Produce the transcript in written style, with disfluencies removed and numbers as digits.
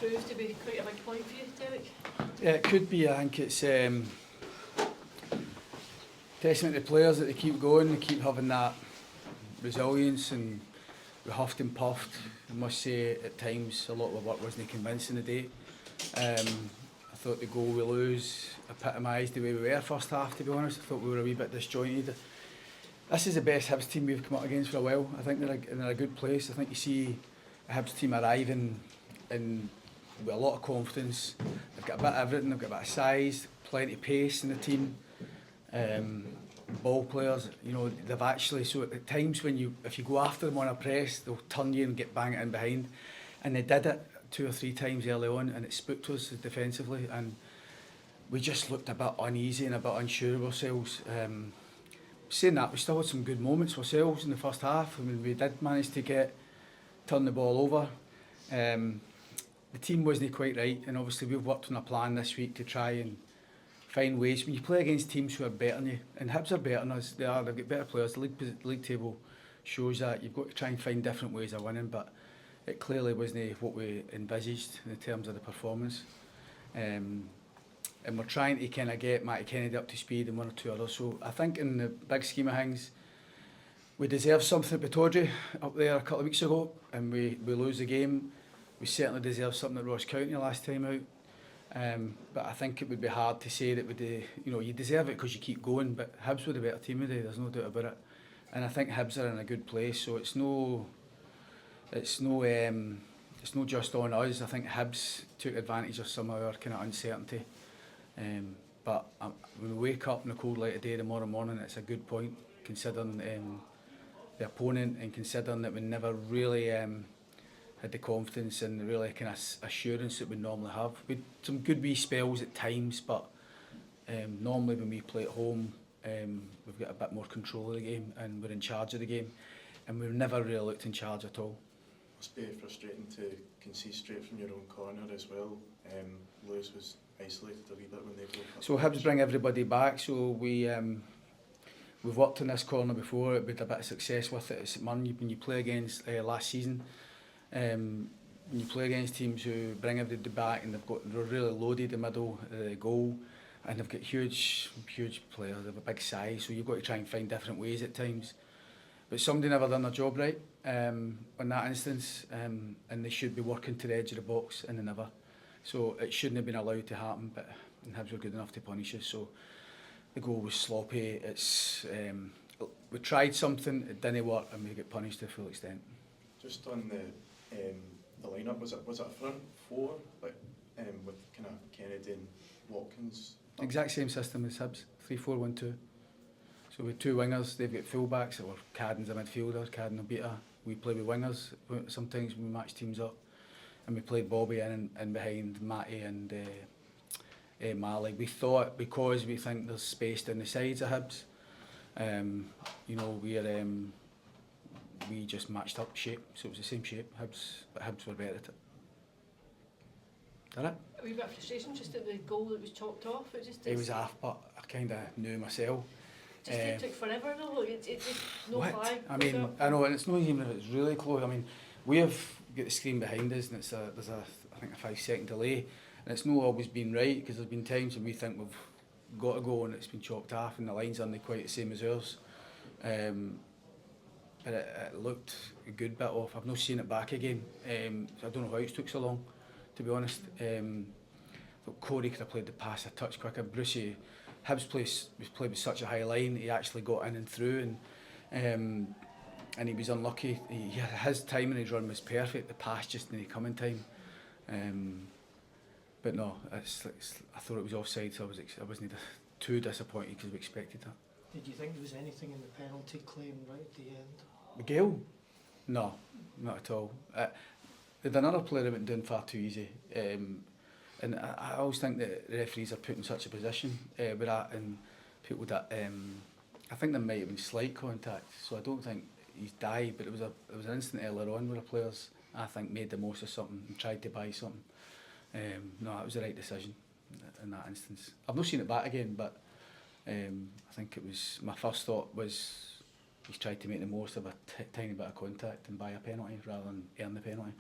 prove to be quite a big point for you, Derek? Yeah, it could be. I think it's testament to the players that they keep going, they keep having that resilience, and we huffed and puffed. I must say at times a lot of the work wasn't convincing today. I thought the goal we lose epitomised the way we were first half, to be honest. I thought we were a wee bit disjointed. This is the best Hibs team we've come up against for a while. I think they're in a good place. I think you see a Hibs team arriving with a lot of confidence. They've got a bit of everything. They've got a bit of size, plenty of pace in the team. Ball players, you know, they've actually, so at times if you go after them on a press, they'll turn you and get bang it in behind. And they did it 2 or 3 times early on, and it spooked us defensively, and we just looked a bit uneasy and a bit unsure of ourselves. Saying that, we still had some good moments ourselves in the first half. I mean, we did manage to turn the ball over. The team wasn't quite right, and obviously we've worked on a plan this week to try and find ways. When you play against teams who are better than you, and Hibs are better than us, they've got better players. The league table shows that. You've got to try and find different ways of winning, but it clearly wasn't what we envisaged in terms of the performance. And we're trying to kind of get Matty Kennedy up to speed and 1 or 2 others. So I think in the big scheme of things, we deserve something at Pittodrie up there a couple of weeks ago, and we lose the game. We certainly deserve something at Ross County last time out. But I think it would be hard to say that you deserve it because you keep going, but Hibs were the better team today, there's no doubt about it. And I think Hibs are in a good place, so it's no just on us. I think Hibs took advantage of some of our kind of uncertainty. But when we wake up in the cold light of day tomorrow morning, it's a good point, considering the opponent, and considering that we never really had the confidence and the really kind of assurance that we normally have. We had some good wee spells at times, but normally when we play at home, we've got a bit more control of the game and we're in charge of the game, and we've never really looked in charge at all. Must be frustrating to concede straight from your own corner as well. Lewis was isolated a wee bit when they broke up. So Hibs bring everybody back, so we've worked in this corner before, we had a bit of success with it at St Mirren. When you play against last season, when you play against teams who bring everybody back and they're really loaded in the middle of the goal, and they've got huge players, they have a big size, so you've got to try and find different ways at times. But somebody never done their job right in that instance, and they should be working to the edge of the box, and they never. So it shouldn't have been allowed to happen, but Hibs were good enough to punish us. So the goal was sloppy. We tried something, it didn't work, and we get punished to a full extent. Just on the lineup, was it a front 4, like with kind of Kennedy and Watkins? Exact same system as Hibs, 3-4-1-2. So with 2 wingers, they've got full-backs, or Cadden's a midfielder, Cadden Obita. We play with wingers sometimes when we match teams up. And we played Bobby in behind Matty and Mali. We thought, because we think there's space down the sides of Hibs, we just matched up shape, so it was the same shape, but Hibs were better at it. Did it? A wee bit of frustration just at the goal that was chalked off. It was off, but I kind of knew myself. It took forever though. It just no flag. I mean, I know, and it's not even if it's really close. I mean, we have got the screen behind us, and there's I think a 5-second delay, and it's not always been right, because there's been times when we think we've got to go and it's been chopped off, and the lines aren't quite the same as ours. But it looked a good bit off. I've not seen it back again. So I don't know how it took so long, to be honest. Thought Corey could have played the pass a touch quicker. Brucey, Hibs played with such a high line, he actually got in and through, and he was unlucky. His timing, his run was perfect, the pass just didn't come in time. But no, I thought it was offside, so I wasn't too disappointed because we expected that. Did you think there was anything in the penalty claim right at the end? Miguel? No, not at all. There's another player that went down far too easy. And I always think that referees are put in such a position with that, and people that I think there might have been slight contact, so I don't think he's dived, but it was an instant earlier on where the players, I think, made the most of something and tried to buy something. No, that was the right decision in that instance. I've not seen it back again, but I think it was, my first thought was he's tried to make the most of a tiny bit of contact and buy a penalty rather than earn the penalty.